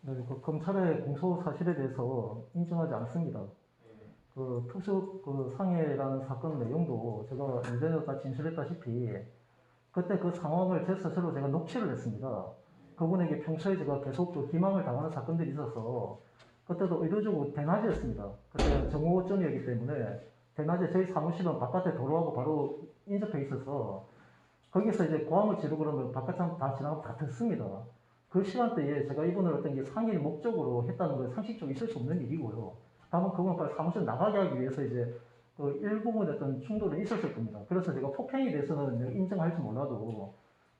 네, 그 검찰의 공소 사실에 대해서 인정하지 않습니다. 그 특수 그 상해라는 사건 내용도 제가 이전에도 다 진술했다시피 그때 그 상황을 제 스스로 제가 녹취를 했습니다. 그분에게 평소에 제가 계속 그 기망을 당하는 사건들이 있어서 그때도 의도적으로 대낮이었습니다. 그때 정오전이었기 때문에 대낮에 저희 사무실은 바깥에 도로하고 바로 인접해 있어서 거기서 이제 고함을 지르고 그러면 바깥참 다 지나가고 다 듣습니다. 그 시간대에 제가 이분을 어떤 게 상해의 목적으로 했다는 건 상식적으로 있을 수 없는 일이고요. 다만 그건 빨리 사무실 나가게 하기 위해서 이제 그 일부분의 어떤 충돌은 있었을 겁니다. 그래서 제가 폭행에 대해서는 인정할지 몰라도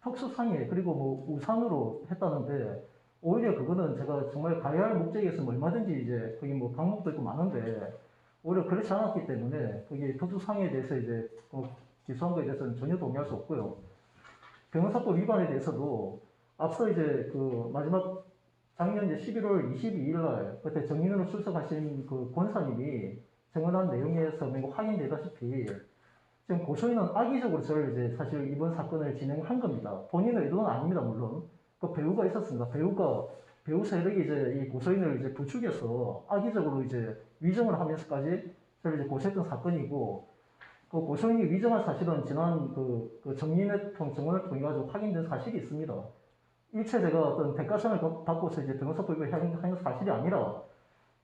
특수상해 그리고 뭐 우산으로 했다는데 오히려 그거는 제가 정말 가해할 목적에서 얼마든지 이제 거기 뭐 강목도 있고 많은데 오히려 그렇지 않았기 때문에 그게 특수상해에 대해서 이제 기소한 거에 대해서는 전혀 동의할 수 없고요. 변호사법 위반에 대해서도 앞서 이제 그 마지막 작년 이제 11월 22일 날 그때 정인으로 출석하신 그 권사님이 증언한 내용에서 매우 확인되다시피 지금 고소인은 악의적으로 저를 이제 사실 이번 사건을 진행한 겁니다. 본인의 의도는 아닙니다, 물론. 그 배우가 있었습니다. 배우 세력이 이제 이 고소인을 이제 부추겨서 악의적으로 이제 위정을 하면서까지 저를 이제 고소했던 사건이고 그 고소인이 위정한 사실은 지난 그 정인의 증언을 통해 가지고 확인된 사실이 있습니다. 일체 제가 어떤 대가성을 받고서 이제 변호사법을 한 사실이 아니라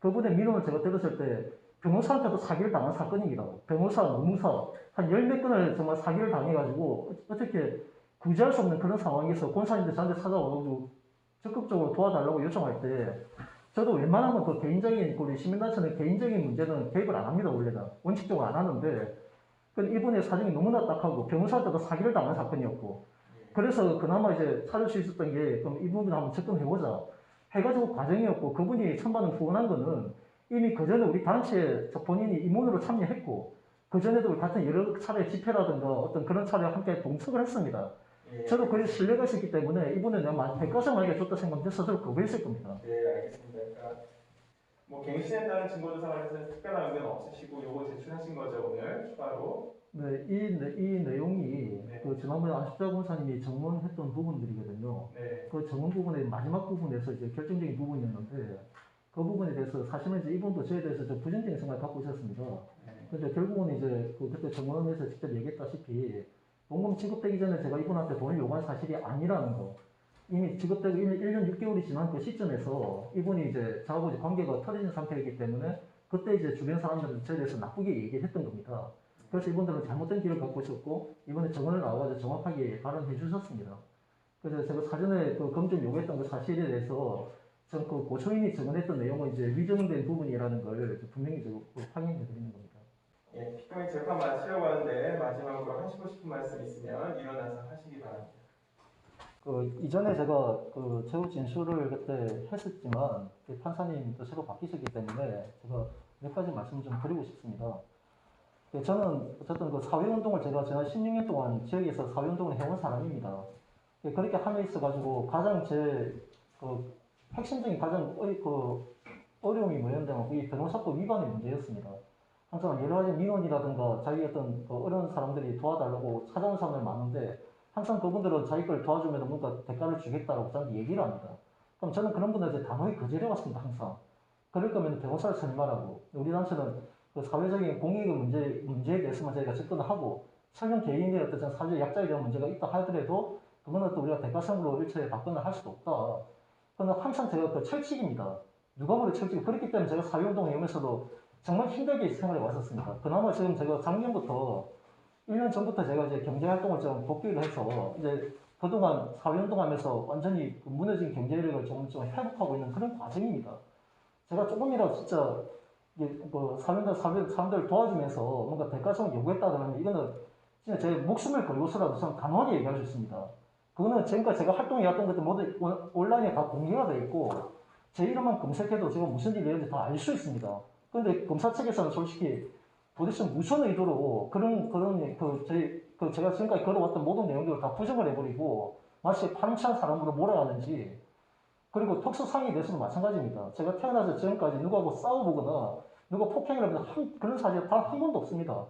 그분의 민원을 제가 들었을 때 변호사한테도 사기를 당한 사건입니다. 변호사, 노무사 한 열 몇 건을 정말 사기를 당해가지고 어떻게 구제할 수 없는 그런 상황에서 권사님들 저한테 찾아와가지고 적극적으로 도와달라고 요청할 때 저도 웬만하면 그 개인적인 우리 시민단체는 개인적인 문제는 개입을 안 합니다. 원래는 원칙적으로 안 하는데 이분의 사정이 너무나 딱하고 변호사한테도 사기를 당한 사건이었고 그래서 그나마 이제 찾을 수 있었던 게 그럼 이 부분을 한번 접근해보자 해가지고 과정이었고 그분이 천만원 후원한 거는 이미 그전에 우리 단체에 본인이 임원으로 참여했고 그전에도 같은 여러 차례 집회라든가 어떤 그런 차례에 함께 동석을 했습니다. 저도 그에 신뢰가 있었기 때문에 이분은 내가 대가성 많이 줬다 생각하면 스스로 거부했을 겁니다. 네, 알겠습니다. 그러니까 뭐 갱신에 따른 증거조사 관련해서 특별한 의견 없으시고 요거 제출하신 거죠 오늘 추가로? 네, 이 내용이 네. 그 지난번에 안식자 권사님이 정문했던 부분들이거든요. 네. 그 정문 부분의 마지막 부분에서 이제 결정적인 부분이었는데 그 부분에 대해서 사실은 이제 이분도 저에 대해서 좀 부정적인 생각을 갖고 있었습니다. 근데 결국은 이제 그때 정문에서 직접 얘기했다시피 원금 지급되기 전에 제가 이분한테 돈을 요구한 사실이 아니라는 거. 이미 지급되고 1년 6개월이 지난 그 시점에서 이분이 이제 저하고 이제 관계가 터진 상태이기 때문에 그때 이제 주변 사람들은 저에 대해서 나쁘게 얘기를 했던 겁니다. 그래서 이분들은 잘못된 길을 갖고 있었고 이번에 정원을 나와서 정확하게 발언해 주셨습니다. 그래서 제가 사전에 그 검증 요구했던 그 사실에 대해서 전 그 고소인이 증언했던 내용은 이제 위정된 부분이라는 걸 분명히 확인해 드리는 겁니다. 예, 피고인 재판 마치려고 하는데 마지막으로 하시고 싶은 말씀 있으면 일어나서 하시기 바랍니다. 그 이전에 제가 그 최후 진술을 그때 했었지만 그 판사님 또 새로 바뀌셨기 때문에 제가 몇 가지 말씀 좀 드리고 싶습니다. 저는 어쨌든 그 사회운동을 제가 지난 16년 동안 지역에서 사회운동을 해온 사람입니다. 그렇게 함에 있어가지고 가장 그 핵심적인 가장 어려움이 뭐였냐면 이 변호사법 위반의 문제였습니다. 항상 여러 가지 민원이라든가 자기 어떤 그 어려운 사람들이 도와달라고 찾아온 사람들 많은데 항상 그분들은 자기 걸 도와주면 뭔가 대가를 주겠다라고 저한테 얘기를 합니다. 그럼 저는 그런 분들한테 단호히 거절해왔습니다. 항상. 그럴 거면 변호사를 선임하라고. 우리 단체는 그 사회적인 공익의 문제에 대해서만 저희가 접근을 하고 설령 개인의 어떤 사회적 약자에 대한 문제가 있다 하더라도 그거는 또 우리가 대가성으로 일체에 답변을 할 수도 없다. 그러나 항상 제가 그 철칙입니다. 누가 보래 철칙. 그렇기 때문에 제가 사회운동을 하면서도 정말 힘들게 생활해 왔었습니다. 그나마 지금 제가 작년부터 1년 전부터 제가 이제 경제활동을 좀 복귀를 해서 이제 그동안 사회운동하면서 완전히 무너진 경제력을 좀 회복하고 있는 그런 과정입니다. 제가 조금이라도 진짜 뭐 사람들을 도와주면서 뭔가 대가성을 요구했다 그러면 이거는 진짜 제 목숨을 걸고서라도 좀 단호하게 얘기할 수 있습니다. 그거는 지금까지 제가 활동해왔던 것들 모두 온라인에 다 공개가 되어 있고 제 이름만 검색해도 제가 무슨 일이 있는지 다 알 수 있습니다. 그런데 검사 측에서는 솔직히 도대체 무슨 의도로 제가 지금까지 걸어왔던 모든 내용들을 다 부정을 해버리고 마치 파렴치한 사람으로 몰아가는지 그리고 특수상해에 대해서도 마찬가지입니다. 제가 태어나서 지금까지 누구하고 싸워보거나 누가 폭행을 하면서 그런 사실 단 한 번도 없습니다.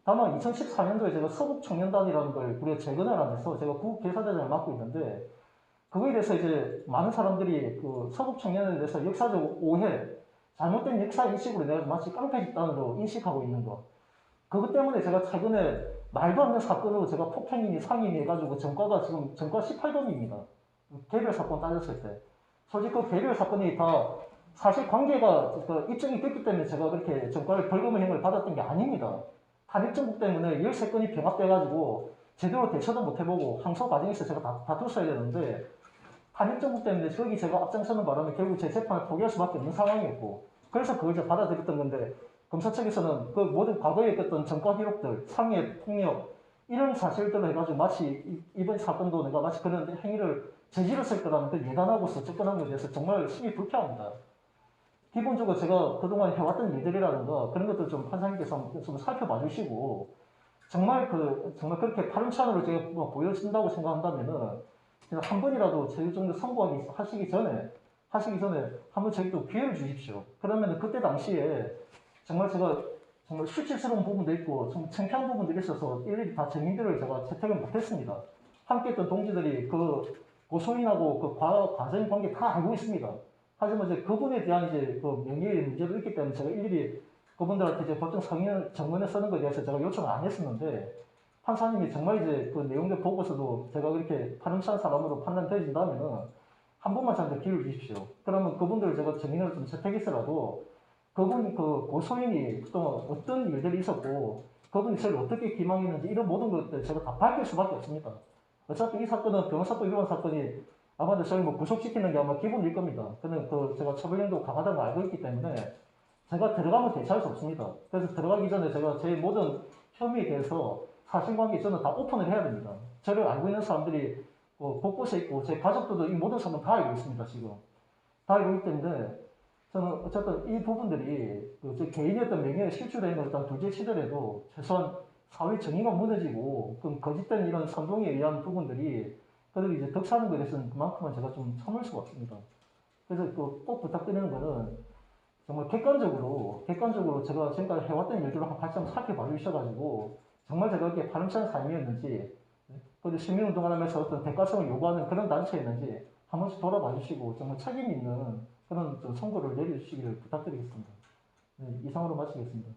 다만 2014년도에 제가 서북청년단이라는 걸 우리가 재건을 하면서 제가 국개사대장을 맡고 있는데 그거에 대해서 이제 많은 사람들이 그 서북 청년에 대해서 역사적 오해, 잘못된 역사 인식으로 내가 마치 깡패 집단으로 인식하고 있는 거. 그것 때문에 제가 최근에 말도 안 되는 사건으로 제가 폭행이니 상인이 해가지고 전과가 지금 전과 18범입니다. 개별 사건 따졌을 때. 솔직히 그 개별 사건이 다 사실 관계가 그 입증이 됐기 때문에 제가 그렇게 전과를 벌금형을 받았던 게 아닙니다. 한입정국 때문에 13건이 병합돼가지고 제대로 대처도 못 해보고 항소 과정에서 제가 다투어야 되는데 한입정국 때문에 거기 제가 앞장서는 바람에 결국 제 재판을 포기할 수밖에 없는 상황이었고 그래서 그걸 제가 받아들였던 건데 검사 측에서는 그 모든 과거에 있었던 전과 기록들, 상해, 폭력 이런 사실들을 해가지고 마치 이번 사건도 내가 마치 그런 행위를 저질렀을 거라는 그 예단하고서 접근한 것에 대해서 정말 심히 불쾌합니다. 기본적으로 제가 그동안 해왔던 일들이라든가 그런 것들 좀 판사님께서 좀 살펴봐 주시고 정말 그렇게 파렴치한으로 제가 뭐 보여진다고 생각한다면은 한 번이라도 저희 정도 선고하기 하시기 전에 한번 저희도 기회를 주십시오. 그러면 그때 당시에 정말 제가 정말 수치스러운 부분도 있고 좀 창피한 부분들이 있어서 일일이 다 증인들을 제가 채택을 못했습니다. 함께했던 동지들이 그 고소인하고 그 과정 관계 다 알고 있습니다. 하지만 이제 그분에 대한 이제 그 명예의 문제도 있기 때문에 제가 일일이 그분들한테 이제 법정 정문에 쓰는 것에 대해서 제가 요청을 안 했었는데 판사님이 정말 이제 그 내용들 보고서도 제가 그렇게 파렴치한 사람으로 판단되어진다면은 한 번만 저한테 기회를 주십시오. 그러면 그분들을 제가 증인으로 좀 채택해서라도 그분 그 고소인이 또 어떤 일들이 있었고 그분이 저를 어떻게 기망했는지 이런 모든 것들 제가 다 밝힐 수밖에 없습니다. 어차피 이 사건은 병사법 위반 사건이 아마도 저희 뭐 구속시키는 게 아마 기본일 겁니다. 근데 제가 처벌형도 강하다는 걸 알고 있기 때문에 제가 들어가면 대처할 수 없습니다. 그래서 들어가기 전에 제가 제 모든 혐의에 대해서 사실관계 저는 다 오픈을 해야 됩니다. 저를 알고 있는 사람들이 곳곳에 있고 제 가족들도 이 모든 사건 다 알고 있습니다. 지금 다 알고 있기 때문에 저는 어쨌든 이 부분들이 제 개인의 어떤 명예에 실추되는 걸 일단 둘째치더라도 최소한 사회 정의가 무너지고 거짓된 이런 선동에 의한 부분들이 그들이 이제 덕사하는 것에 대해서는 그만큼은 제가 좀 참을 수가 없습니다. 그래서 꼭 부탁드리는 거는 정말 객관적으로 제가 지금까지 해왔던 일들을 한 발짝 살펴봐 주셔가지고 정말 제가 이렇게 파렴치한 삶이었는지 그리고 시민운동을 하면서 어떤 대가성을 요구하는 그런 단체였는지 한 번씩 돌아봐 주시고 정말 책임 있는 그런 선고를 내려주시기를 부탁드리겠습니다. 네, 이상으로 마치겠습니다.